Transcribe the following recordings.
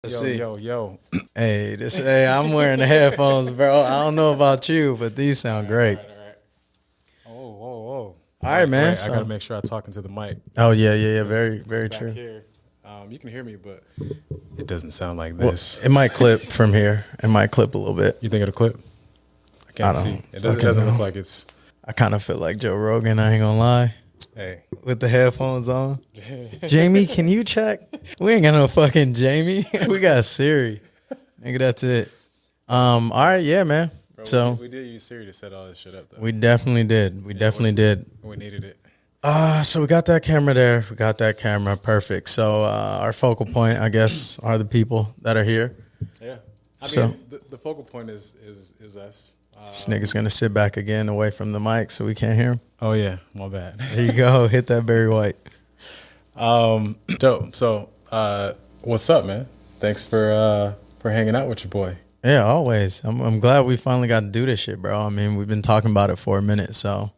Yo. Hey, I'm wearing the headphones, bro. I don't know about you, but these sound great. All right. Whoa. All right, man. I gotta make sure I'm talking to the mic. Oh yeah. Very Back true. here, you can hear me, but it doesn't sound like Well, this. it might clip from here. It might clip a little bit. You think it'll clip? I can't I don't see. It doesn't look like it's. I kind of feel like Joe Rogan. I ain't gonna lie. Hey, With the headphones on. Jamie, can you check? We ain't got no fucking Jamie. We got Siri. Nigga, that's it. All right, yeah, man. bro, So we did use Siri to set all this shit up, though. we definitely did. We definitely did. We needed it. So we got that camera there. We got that camera. Perfect. So our focal point, I guess, are the people that are here. Yeah. So- mean, the focal point is us. This nigga's going to sit back again away from the mic so we can't hear him. Oh yeah, my bad. There you go. Hit that Barry White. Dope. So, what's up, man? Thanks for hanging out with your boy. Yeah, always. I'm glad we finally got to do this shit, bro. I mean, we've been talking about it for a minute. So,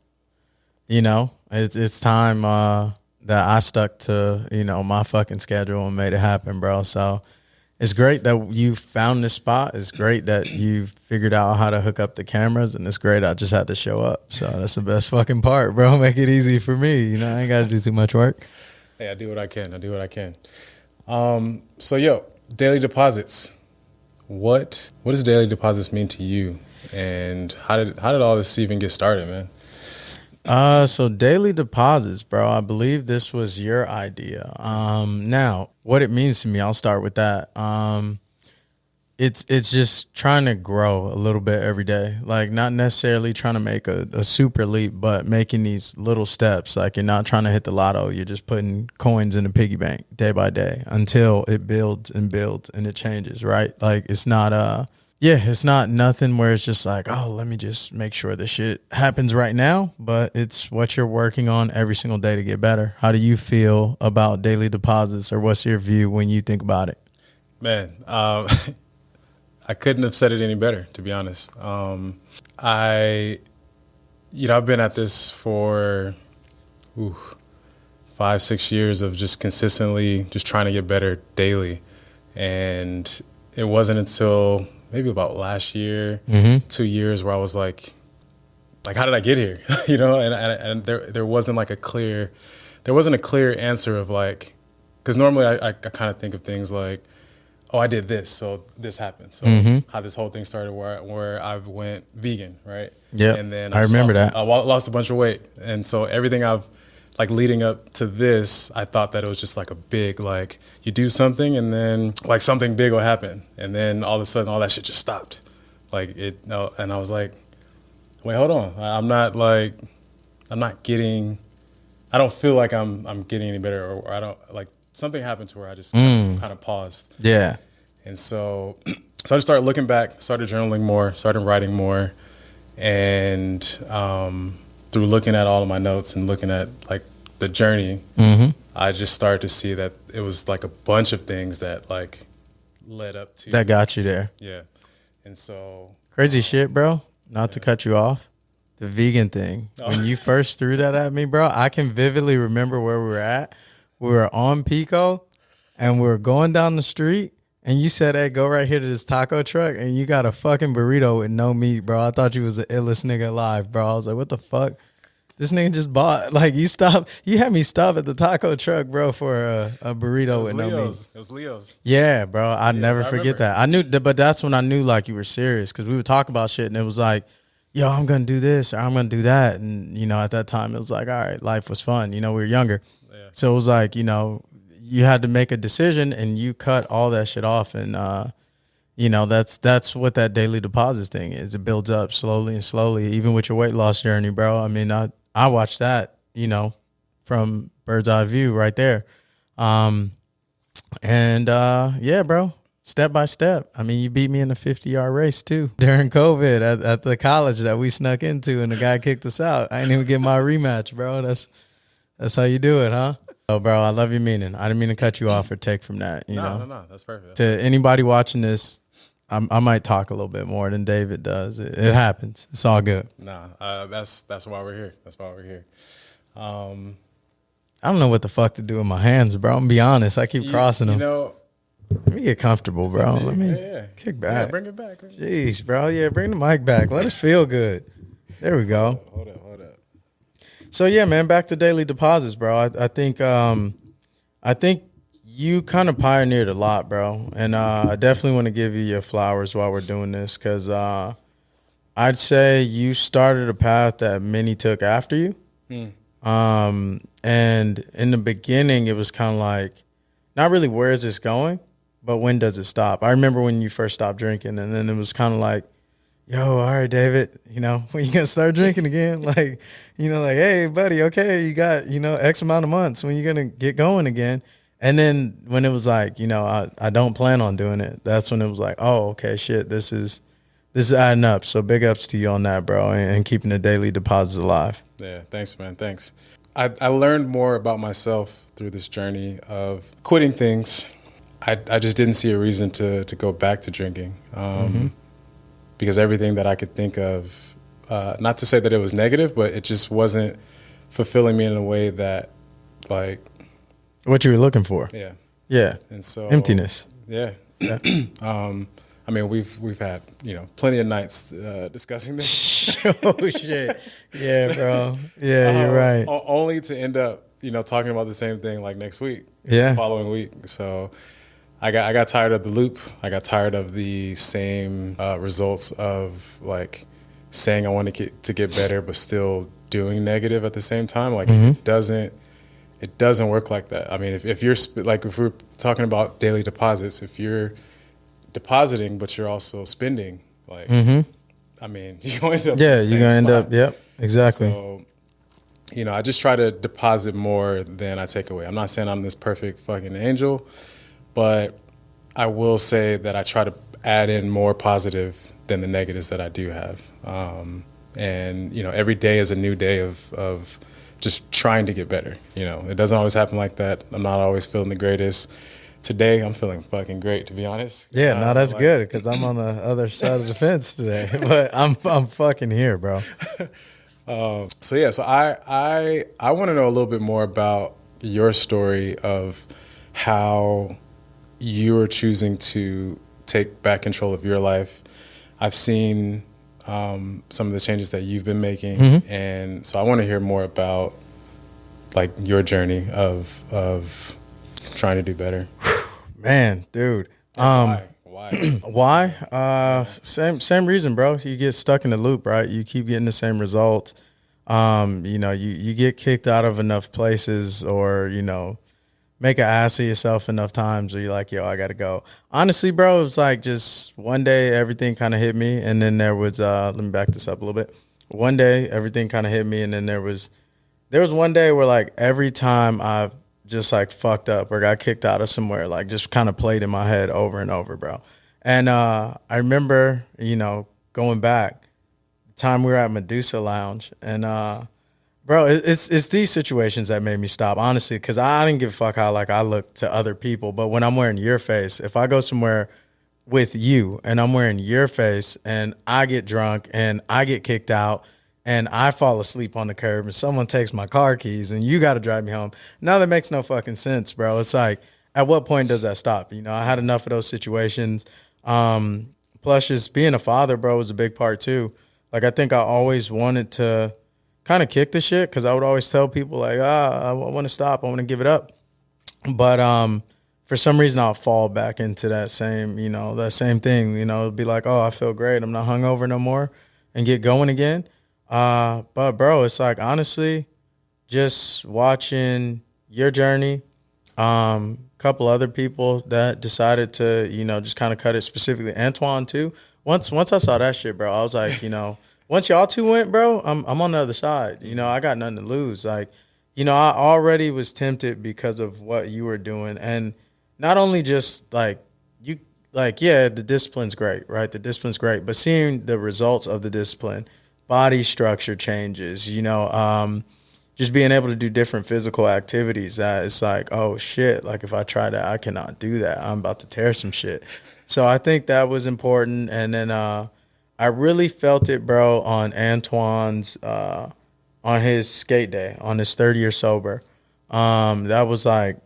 it's time that I stuck to, my fucking schedule and made it happen, bro. So it's great that you found this spot. It's great that you figured out how to hook up the cameras, and it's great I just had to show up. So that's the best fucking part, bro. Make it easy for me. I ain't got to do too much work. Hey, I do what I can. So yo, daily deposits. What does daily deposits mean to you? And how did all this even get started, man? So daily deposits, bro. I believe this was your idea. Now what it means to me, I'll start with that. It's just trying to grow a little bit every day. Like not necessarily trying to make a super leap, but making these little steps. Like you're not trying to hit the lotto. You're just putting coins in the piggy bank day by day until it builds and it changes, right? Like it's not it's not nothing where it's just like, oh, let me just make sure this shit happens right now. But it's what you're working on every single day to get better. How do you feel about daily deposits, or what's your view when you think about it? Man, I couldn't have said it any better, to be honest. I've been at this for 5-6 years of just consistently just trying to get better daily. And it wasn't until maybe about last year, 2 years, where I was like, how did I get here? And there wasn't a clear answer of like, because normally I kind of think of things like, oh, I did this, so this happened. So how this whole thing started, where I went vegan, right? Yeah, and then I remember that. I lost a bunch of weight, and so everything I've leading up to this, I thought that it was just like a big, you do something and then something big will happen, and then all of a sudden all that shit just stopped, and I was like, wait, hold on, I don't feel like I'm getting any better, or I don't something happened to where I just kind of paused. Yeah. And so I just started looking back, started journaling more, started writing more, and through looking at all of my notes and looking at the journey, I just started to see that it was a bunch of things that led up to That got you there. Yeah. And so Crazy shit, bro. Not to cut you off. The vegan thing. When you first threw that at me, bro, I can vividly remember where we were at. We were on Pico and we were going down the street, and you said, hey, go right here to this taco truck, and you got a fucking burrito with no meat, bro. I thought you was the illest nigga alive, bro. I was like, what the fuck? This nigga just bought, you had me stop at the taco truck, bro, for a burrito with no meat. It was Leo's. Yeah, bro. I'd never forget that. I knew, but that's when I knew you were serious, because we would talk about shit, and it was like, yo, I'm going to do this, or I'm going to do that. And, at that time, it was like, all right, life was fun. We were younger. Yeah. So it was like, you had to make a decision, and you cut all that shit off. And, that's what that daily deposits thing is. It builds up slowly and slowly, even with your weight loss journey, bro. I mean, I watched that, from bird's eye view right there. Yeah, bro, step by step. I mean, you beat me in a 50-yard race too during COVID at the college that we snuck into, and the guy kicked us out. I didn't even get my rematch, bro. That's how you do it, huh? Oh, bro, I love your meaning. I didn't mean to cut you off or take from that. No, that's perfect. To anybody watching this, I might talk a little bit more than David does. It happens. It's all good. Nah, that's why we're here. That's why we're here. I don't know what the fuck to do with my hands, bro. I'm gonna be honest. I keep crossing them. Let me get comfortable, bro. Let me kick Yeah, back. bring it back. Jeez, bro. Yeah, bring the mic back. Let us feel good. There we go. Hold up. So yeah, man, back to daily deposits, bro. I think you kind of pioneered a lot, bro. And I definitely want to give you your flowers while we're doing this, because I'd say you started a path that many took after you. And in the beginning, it was kind of like, not really where is this going, but when does it stop? I remember when you first stopped drinking, and then it was kind of like, yo, all right, David, when you gonna start drinking again? Like, like, hey, buddy, okay, you got, X amount of months. When you gonna get going again? And then when it was like, I don't plan on doing it, that's when it was like, oh, okay, shit, this is adding up. So big ups to you on that, bro, and keeping the daily deposits alive. Yeah, thanks, man. Thanks. I learned more about myself through this journey of quitting things. I just didn't see a reason to go back to drinking, because everything that I could think of, not to say that it was negative, but it just wasn't fulfilling me in a way that, like, what you were looking for. Yeah. And so emptiness. Yeah. I mean, we've had plenty of nights discussing this. Oh shit! Yeah, bro. Yeah, you're right. Only to end up talking about the same thing like next week. Yeah. The following week. So I got tired of the loop. I got tired of the same results of like saying I want to get better, but still doing negative at the same time. Like it doesn't work like that. I mean, if you're like, if we're talking about daily deposits, if you're depositing, but you're also spending, like, I mean, you're going to end up you're gonna end up. Yep, exactly. So, I just try to deposit more than I take away. I'm not saying I'm this perfect fucking angel, but I will say that I try to add in more positive than the negatives that I do have. And every day is a new day of just trying to get better. It doesn't always happen like that. I'm not always feeling the greatest. Today, I'm feeling fucking great, to be honest. Yeah, no, that's good, because I'm on the other side of the fence today. But I'm fucking here, bro. So I want to know a little bit more about your story of how you're choosing to take back control of your life. I've seen some of the changes that you've been making, and so I want to hear more about like your journey of trying to do better. Man, dude. Why? Why? Same reason, bro. You get stuck in the loop, right? You keep getting the same results. You get kicked out of enough places, or make an ass of yourself enough times where you're like, yo, I gotta go. Honestly, bro, it was like just one day everything kind of hit me, and then there was let me back this up a little bit. One day everything kind of hit me, and then there was one day where like every time I just like fucked up or got kicked out of somewhere, like just kind of played in my head over and over, bro. And I remember, going back, the time we were at Medusa Lounge, and bro, it's these situations that made me stop, honestly, because I didn't give a fuck how like I look to other people. But when I'm wearing your face, if I go somewhere with you and I'm wearing your face and I get drunk and I get kicked out and I fall asleep on the curb and someone takes my car keys and you got to drive me home. Now that makes no fucking sense, bro. It's like, at what point does that stop? I had enough of those situations. Plus just being a father, bro, was a big part too. Like, I think I always wanted to kind of kick the shit, because I would always tell people like, I want to stop. I want to give it up. But for some reason I'll fall back into that same thing. It'd be like, oh, I feel great. I'm not hungover no more, and get going again. But bro, it's like, honestly, just watching your journey, couple other people that decided to, just kind of cut it, specifically Antoine too. Once I saw that shit, bro, I was like, once y'all two went, bro, I'm on the other side. I got nothing to lose. Like, I already was tempted because of what you were doing. And not only just like the discipline's great, right? The discipline's great, but seeing the results of the discipline, body structure changes, just being able to do different physical activities, that it's like, oh shit, like if I try that, I cannot do that. I'm about to tear some shit. So I think that was important. And then I really felt it, bro, on Antoine's, on his skate day, on his 3rd year sober. That was like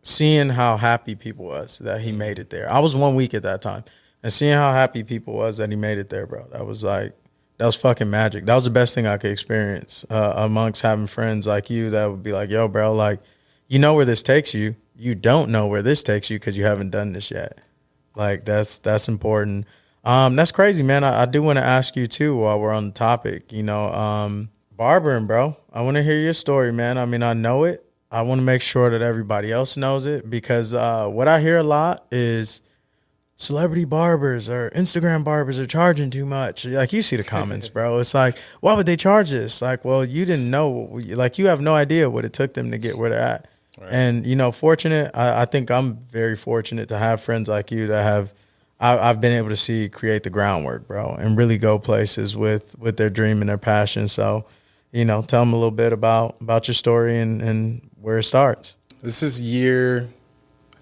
seeing how happy people was that he made it there. I was 1 week at that time, and seeing how happy people was that he made it there, bro. That was fucking magic. That was the best thing I could experience amongst having friends like you that would be like, yo, bro, like, you know where this takes you. You don't know where this takes you because you haven't done this yet. Like, that's important. That's crazy, man. I do want to ask you too while we're on the topic, barbering, bro. I want to hear your story, man. I mean, I know it. I want to make sure that everybody else knows it because what I hear a lot is celebrity barbers or Instagram barbers are charging too much. Like, you see the comments, bro. It's like, why would they charge this? Like, well, you didn't know. Like, you have no idea what it took them to get where they're at. Right. And, fortunate, I think I'm very fortunate to have friends like you that I've been able to see create the groundwork, bro, and really go places with their dream and their passion. So, tell them a little bit about your story and where it starts. This is year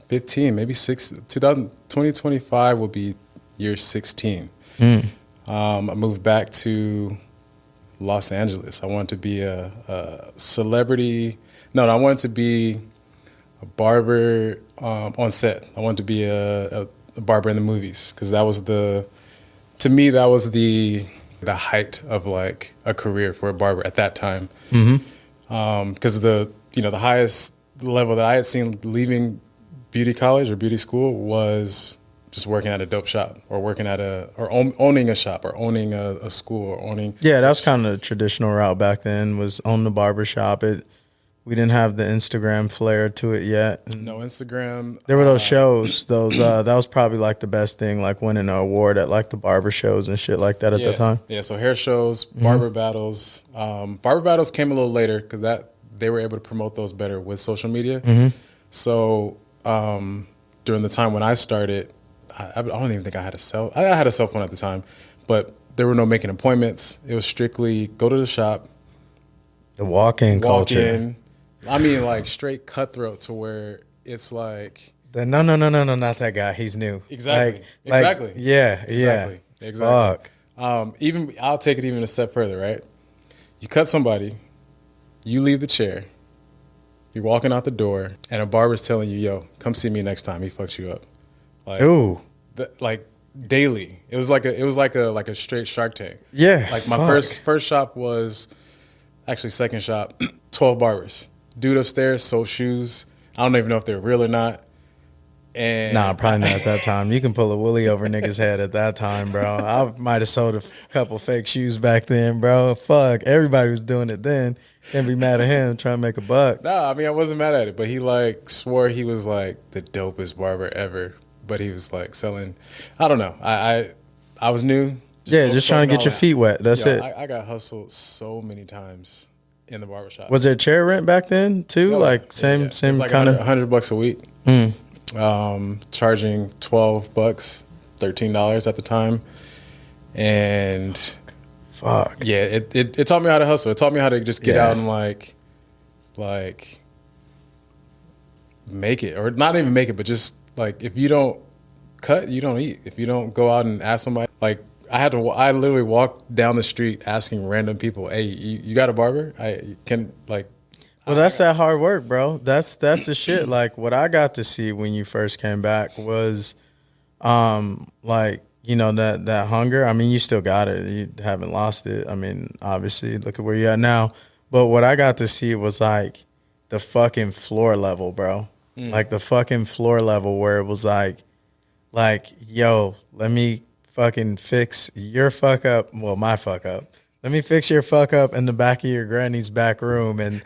15, maybe 2025 will be year 16. I moved back to Los Angeles. I wanted to be a celebrity. No, I wanted to be a barber on set. I wanted to be a barber in the movies because that was the height of like a career for a barber at that time. Because the highest level that I had seen leaving beauty college or beauty school was just working at a dope shop or working at owning a shop or owning a school or owning. Yeah, that was kind of the traditional route back then, was own the barber shop. We didn't have the Instagram flair to it yet. No Instagram. There were those shows. That was probably like the best thing, like winning an award at like the barber shows and shit like that at the time. Yeah, so hair shows, barber battles. Barber battles came a little later because they were able to promote those better with social media. So during the time when I started, I don't even think I had a cell. I had a cell phone at the time, but there were no making appointments. It was strictly go to the shop. The walk-in culture. I mean, like straight cutthroat to where it's like no, not that guy. He's new. Exactly. Exactly. Fuck. Even I'll take it even a step further. Right? You cut somebody, you leave the chair, you're walking out the door, and a barber's telling you, "Yo, come see me next time. He fucks you up." Like, ooh. Like daily. It was like a straight Shark Tank. Yeah. Like my first shop was actually second shop, 12 barbers. Dude upstairs sold shoes. I don't even know if they're real or not. And nah, probably not at that time. You can pull a woolly over niggas' head at that time, bro. I might have sold a couple fake shoes back then, bro. Fuck, everybody was doing it then. Can't be mad at him trying to make a buck. Nah, I mean, I wasn't mad at it, but he like swore he was like the dopest barber ever. But he was like selling, I don't know. I was new. Just trying to get your feet wet. That's it. I got hustled so many times in the barbershop. Was there chair rent back then too? No, like same like kind of $100 a week. Charging $12, $13 at the time, and fuck. Yeah, it taught me how to hustle. It taught me how to just get out and like make it, or not even make it, but just like if you don't cut, you don't eat. If you don't go out and ask somebody, like I literally walked down the street asking random people, "Hey, you got a barber? I can like." Well, that's that hard work, bro. That's the shit. Like what I got to see when you first came back was, like that hunger. I mean, you still got it. You haven't lost it. I mean, obviously, look at where you're at now. But what I got to see was like the fucking floor level, bro. Like the fucking floor level where it was like, yo, let me fucking fix your fuck up. Well, my fuck up. Let me fix your fuck up in the back of your granny's back room. And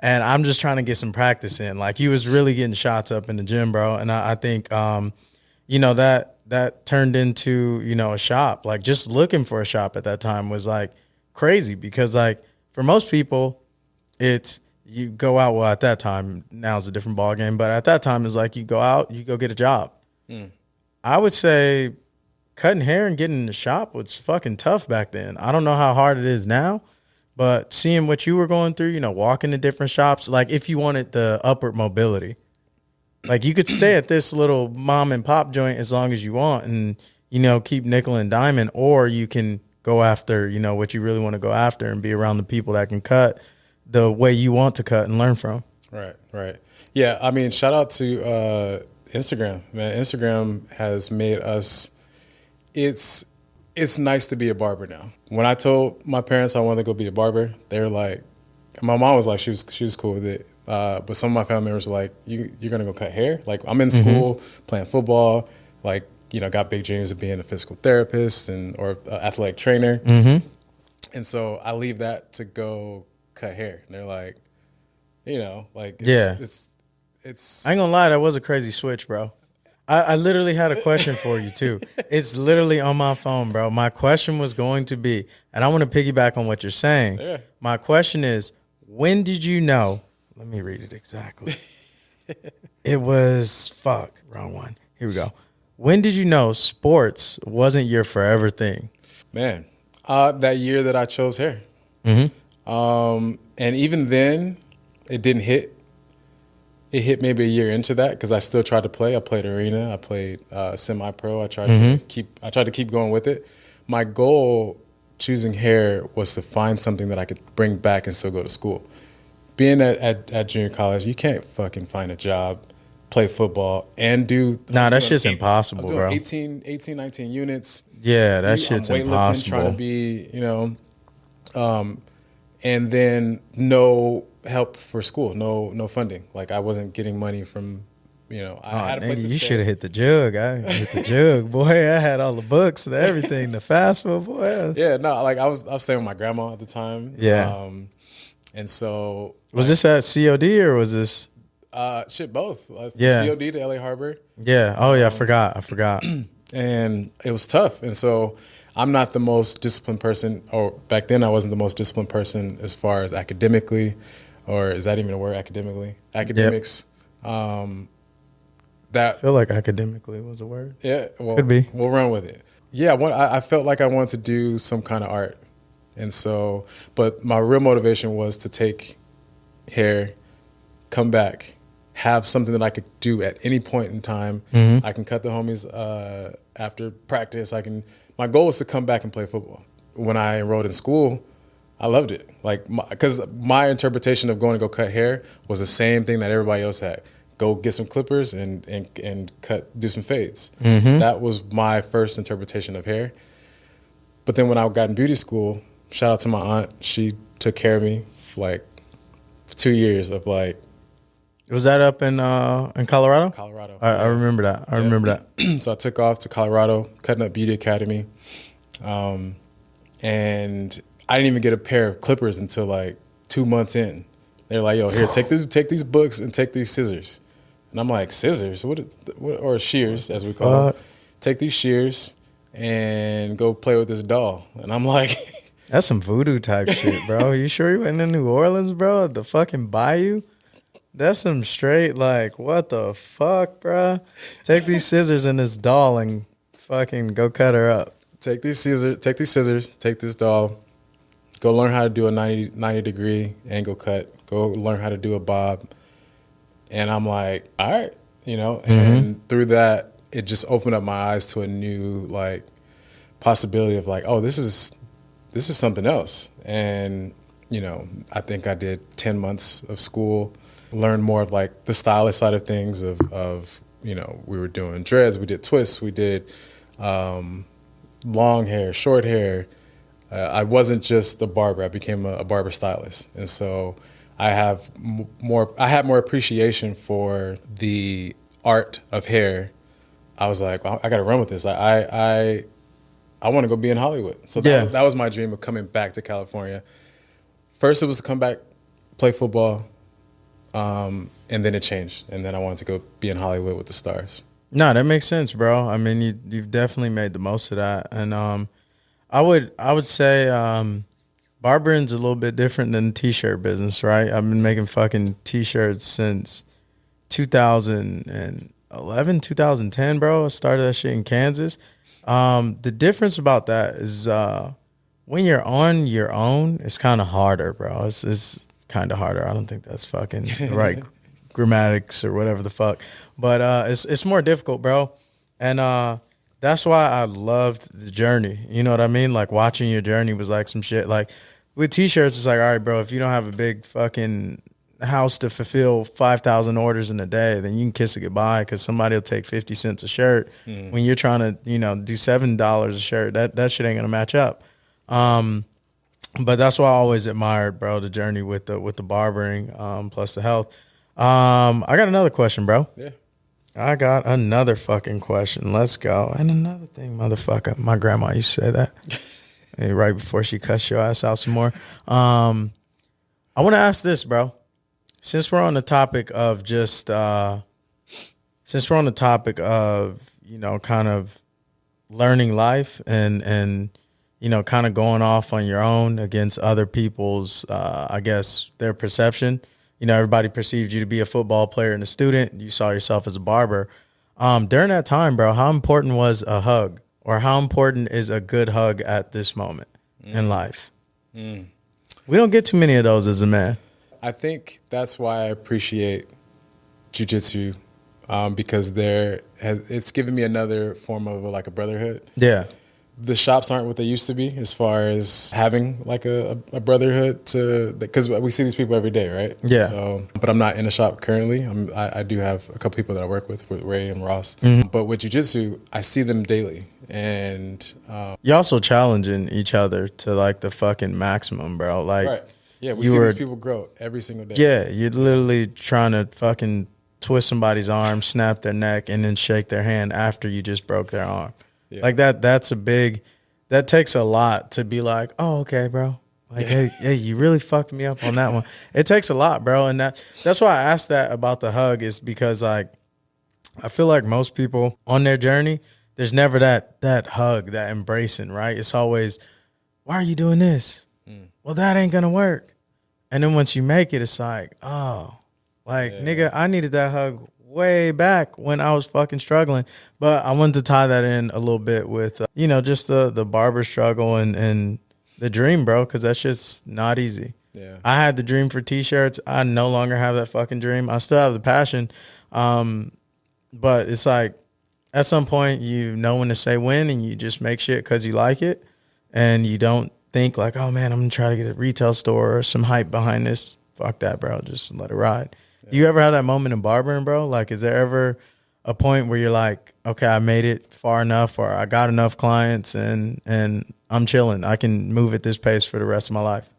I'm just trying to get some practice in. Like he was really getting shots up in the gym, bro. And I think, that turned into, a shop. Like just looking for a shop at that time was like crazy because like for most people, it's, you go out, well, at that time, now it's a different ball game, but at that time, it's like you go out, you go get a job. I would say cutting hair and getting in the shop was fucking tough back then. I don't know how hard it is now, but seeing what you were going through, walking to different shops, like if you wanted the upward mobility, like you could stay at this little mom and pop joint as long as you want and, keep nickel and diamond, or you can go after, what you really want to go after and be around the people that can cut the way you want to cut and learn from. Right. Yeah, I mean, shout out to Instagram, man. Instagram has made us. It's it's nice to be a barber now. When I told my parents I wanted to go be a barber, they were like, my mom was like, she was cool with it. But some of my family members were like, you're gonna go cut hair? Like I'm in school playing football, like got big dreams of being a physical therapist and or athletic trainer. And so I leave that to go cut hair. And they're like, like Yeah. it's I ain't gonna lie, that was a crazy switch, bro. I literally had a question for you too. It's literally on my phone, bro. My question was going to be, and I want to piggyback on what you're saying. Yeah. My question is, when did you know? Let me read it exactly. It was wrong one. Here we go. When did you know sports wasn't your forever thing? Man, that year that I chose hair. And even then, it didn't hit. It hit maybe a year into that because I still tried to play. I played arena. I played semi-pro. I tried to keep going with it. My goal choosing hair was to find something that I could bring back and still go to school. Being at junior college, you can't fucking find a job, play football, and do. Nah, that shit's impossible, I'm doing bro. 18, 19 units. Yeah, that shit's I'm weightlifting, impossible. trying to be, and then no help for school, no funding. Like I wasn't getting money from, I had a place to you stay. should have hit the jug. I hit the jug, boy. I had all the books and everything, the FAFSA, boy. Yeah, no, like I was staying with my grandma at the time. Yeah. And so Was this at COD or was this? shit, both. From Yeah. COD to LA Harbor. Yeah. Oh yeah, I forgot. And it was tough. And so I'm not the most disciplined person, or back then I wasn't the most disciplined person as far as academically, or is that even a word, academically? Academics. I feel like academically was a word. Yeah, well, Could be. We'll run with it. Yeah, I felt like I wanted to do some kind of art. And so, but my real motivation was to take hair, come back, have something that I could do at any point in time. I can cut the homies after practice. My goal was to come back and play football. When I enrolled in school, I loved it. Like, because my interpretation of going to go cut hair was the same thing that everybody else had. Go get some clippers and do some fades. That was my first interpretation of hair. But then when I got in beauty school, shout out to my aunt, she took care of me for 2 years of Was that up in Colorado? Colorado. I remember that. I remember that. So I took off to Colorado, Cutting Up Beauty Academy, and I didn't even get a pair of clippers until 2 months in. They're like, "Yo, here, take these books and take these scissors," and I'm like, "Scissors? What or shears, as we call them? Take these shears and go play with this doll." And I'm like, That's some voodoo type shit, bro. You sure you went to New Orleans, bro? The fucking bayou? That's some straight, what the fuck, bro? Take these scissors and this doll and fucking go cut her up. take these scissors, take this doll, go learn how to do a 90 degree angle cut, go learn how to do a bob. And I'm like, all right, and through that, it just opened up my eyes to a new possibility of oh, this is something else. And, I think I did 10 months of school, learned more of the stylist side of things of we were doing dreads, we did twists, we did long hair, short hair. I wasn't just a barber, I became a barber stylist. And so I had more appreciation for the art of hair. I was like, well, I got to run with this. I want to go be in Hollywood. So that was my dream of coming back to California. First, it was to come back, play football, and then it changed. And then I wanted to go be in Hollywood with the stars. No, that makes sense, bro. I mean, you've definitely made the most of that. And I would say barbering's a little bit different than the T-shirt business, right? I've been making fucking T-shirts since 2011, 2010, bro. I started that shit in Kansas. The difference about that is when you're on your own, it's kind of harder, bro. It's kind of harder. I don't think that's fucking the right grammatics or whatever the fuck. But it's more difficult, bro. And that's why I loved the journey. You know what I mean? Watching your journey was some shit. With T-shirts, it's all right, bro, if you don't have a big fucking house to fulfill 5,000 orders in a day, then you can kiss it goodbye because somebody will take 50 cents a shirt. When you're trying to, do $7 a shirt, that shit ain't gonna match up. But that's why I always admired, bro, the journey with the barbering, plus the health. I got another question, bro. Yeah. I got another fucking question. Let's go. And another thing, motherfucker. My grandma used to say that right before she cussed your ass out some more. I want to ask this, bro. Since we're on the topic of kind of learning life and kind of going off on your own against other people's, I guess, their perception. Everybody perceived you to be a football player and a student. You saw yourself as a barber. During that time, bro, how important was a hug? Or how important is a good hug at this moment in life? We don't get too many of those as a man. I think that's why I appreciate jiu-jitsu, because it's given me another form of like a brotherhood. Yeah. The shops aren't what they used to be as far as having like a brotherhood because we see these people every day, right? Yeah. So, but I'm not in a shop currently. I do have a couple people that I work with Ray and Ross. But with jiu-jitsu, I see them daily. And you're also challenging each other to like the fucking maximum, bro. Like, right. Yeah, we see these people grow every single day. Yeah, you're literally trying to fucking twist somebody's arm, snap their neck, and then shake their hand after you just broke their arm. Yeah. Like that takes a lot to be like, oh, okay, bro. Like, hey, you really fucked me up on that one. It takes a lot, bro. And that's why I asked that about the hug, is because like, I feel like most people on their journey, there's never that hug, that embracing, right? It's always, why are you doing this? Well, that ain't gonna work. And then once you make it, it's like, oh, like, nigga, I needed that hug way back when I was fucking struggling. But I wanted to tie that in a little bit with, just the barber struggle and the dream, bro, because that shit's not easy. Yeah. I had the dream for T-shirts. I no longer have that fucking dream. I still have the passion. But it's like, at some point, you know when to say when, and you just make shit because you like it. And you don't think like, oh, man, I'm going to try to get a retail store or some hype behind this. Fuck that, bro. Just let it ride. Do you ever have that moment in barbering, bro? Like, is there ever a point where you're like, okay, I made it far enough, or I got enough clients and I'm chilling. I can move at this pace for the rest of my life?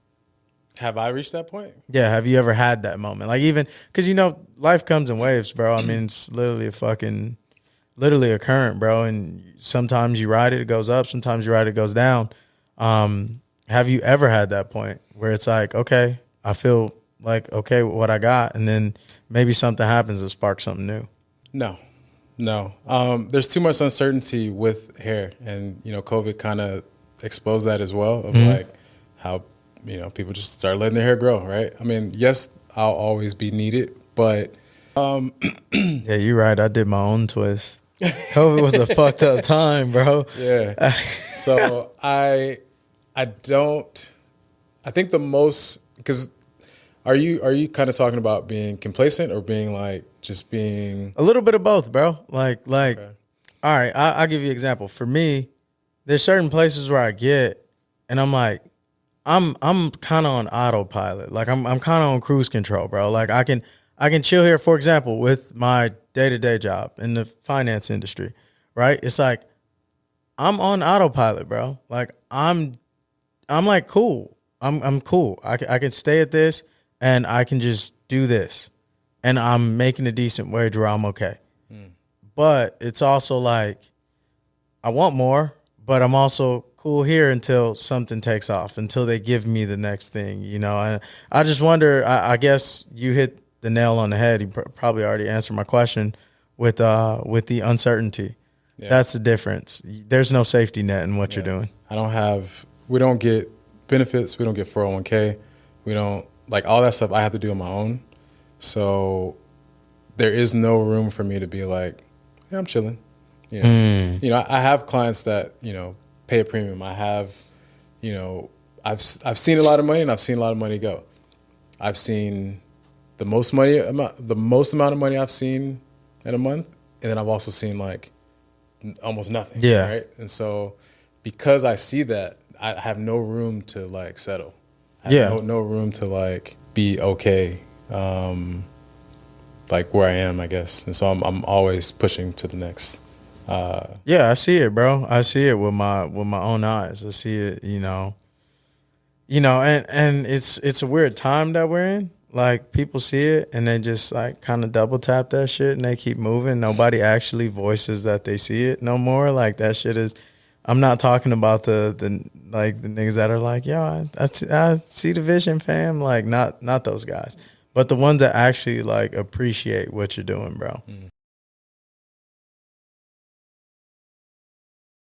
Have I reached that point? Yeah. Have you ever had that moment? Like, even because, life comes in waves, bro. I mean, it's literally a current, bro. And sometimes you ride it, it goes up. Sometimes you ride it, it goes down. Have you ever had that point where it's like, okay, I feel like, okay, what I got, and then maybe something happens that sparks something new? No. There's too much uncertainty with hair, and COVID kind of exposed that as well, of like how people just start letting their hair grow, right? I mean, yes, I'll always be needed, but yeah, you're right. I did my own twist. COVID was a fucked up time, bro. Yeah. So I think the most, because are you kind of talking about being complacent or being like just being a little bit of both, bro? Like, okay. All right, I'll give you an example. For me, there's certain places where I get, and I'm like, I'm kind of on autopilot. Like I'm kind of on cruise control, bro. Like I can chill here. For example, with my day-to-day job in the finance industry, right? It's like I'm on autopilot, bro. Like I'm like cool. I'm cool. I can stay at this and I can just do this, and I'm making a decent wage where I'm okay. But it's also like I want more, but I'm also cool here until something takes off, until they give me the next thing, And I just wonder, I guess you hit the nail on the head. You probably already answered my question with the uncertainty. Yeah. That's the difference. There's no safety net in what you're doing. We don't get benefits. We don't get 401k. We don't, like, all that stuff I have to do on my own. So there is no room for me to be like, yeah, I'm chilling. I have clients that, pay a premium. I have, I've seen a lot of money, and I've seen a lot of money go. I've seen the most amount of money I've seen in a month, and then I've also seen like almost nothing. Yeah. Right. And so because I see that, I have no room to like settle. I have no room to like be okay. like where I am, I guess. And so I'm always pushing to the next. Yeah, I see it, bro. I see it with my own eyes. I see it, and it's a weird time that we're in. Like, people see it and they just like kind of double tap that shit and they keep moving. Nobody actually voices that they see it no more. Like, that shit is. I'm not talking about the niggas that are like, yo, I see the vision, fam. Like, not those guys, but the ones that actually like appreciate what you're doing, bro.